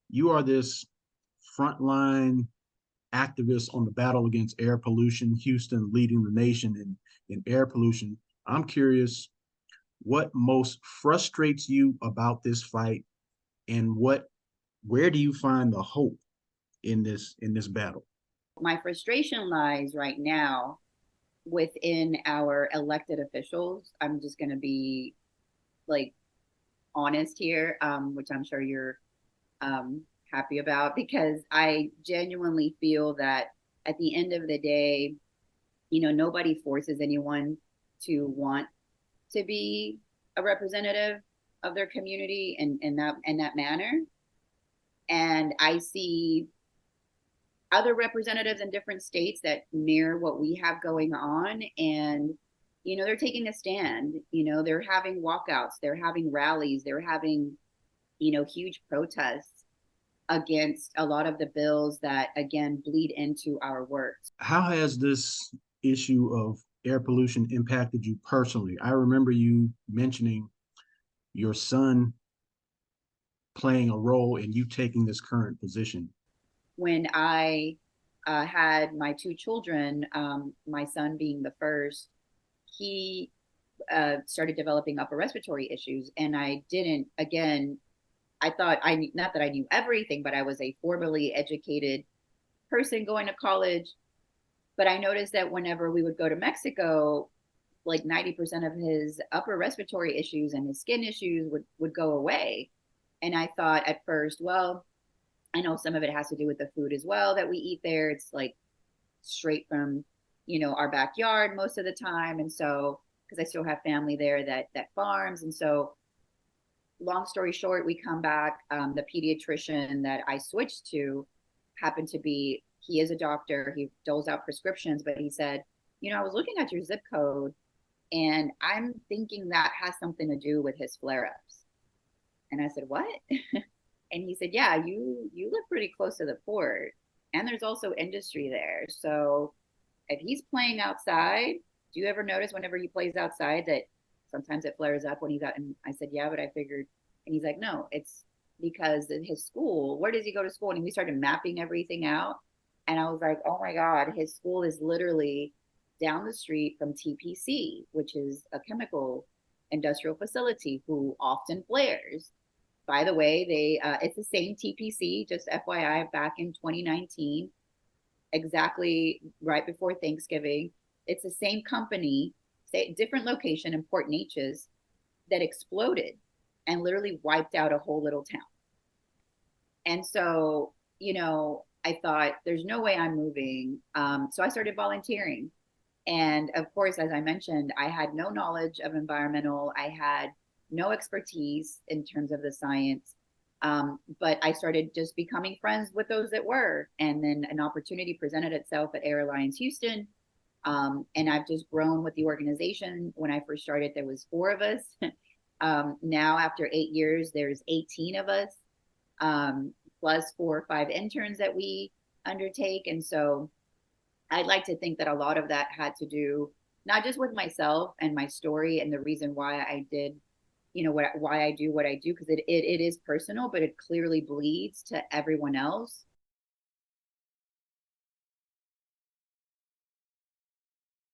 you are this frontline activist on the battle against air pollution, Houston leading the nation in air pollution. I'm curious what most frustrates you about this fight and where do you find the hope in this battle? My frustration lies right now within our elected officials. I'm just going to be like honest here, which I'm sure you're um, happy about, because I genuinely feel that at the end of the day, nobody forces anyone to want to be a representative of their community in that manner. And I see other representatives in different states that mirror what we have going on, and they're taking a stand. They're having walkouts, they're having rallies, they're having huge protests against a lot of the bills that again bleed into our work. How has this issue of air pollution impacted you personally? I remember you mentioning your son playing a role in you taking this current position. When I had my two children, my son being the first, he started developing upper respiratory issues. And I didn't, again, I thought not that I knew everything, but I was a formally educated person going to college. But I noticed that whenever we would go to Mexico, like 90% of his upper respiratory issues and his skin issues would go away. And I thought at first, well, I know some of it has to do with the food as well that we eat there. It's like straight from, our backyard most of the time. And so, because I still have family there that farms. And so, long story short, we come back. The pediatrician that I switched to happened to be, he is a doctor. He doles out prescriptions, but he said, I was looking at your zip code and I'm thinking that has something to do with his flare ups. And I said, what? And he said, yeah, you live pretty close to the port and there's also industry there. So if he's playing outside, do you ever notice whenever he plays outside that sometimes it flares up when he's out? And I said, yeah, but I figured. And he's like, no, it's because in his school, where does he go to school? And we started mapping everything out. And I was like, oh my God, his school is literally down the street from TPC, which is a chemical industrial facility who often flares. By the way, they it's the same TPC, just FYI, back in 2019, exactly right before Thanksgiving. It's the same company, different location in Port Neches, that exploded and literally wiped out a whole little town. And so, I thought there's no way I'm moving. So I started volunteering. And of course, as I mentioned, I had no knowledge of environmental, I had no expertise in terms of the science. But I started just becoming friends with those that were. And then an opportunity presented itself at Air Alliance Houston. And I've just grown with the organization. When I first started, there was 4 of us. Now, after 8 years, there's 18 of us, plus 4 or 5 interns that we undertake. And so I'd like to think that a lot of that had to do not just with myself and my story and the reason why I did, why I do what I do, because it is personal, but it clearly bleeds to everyone else.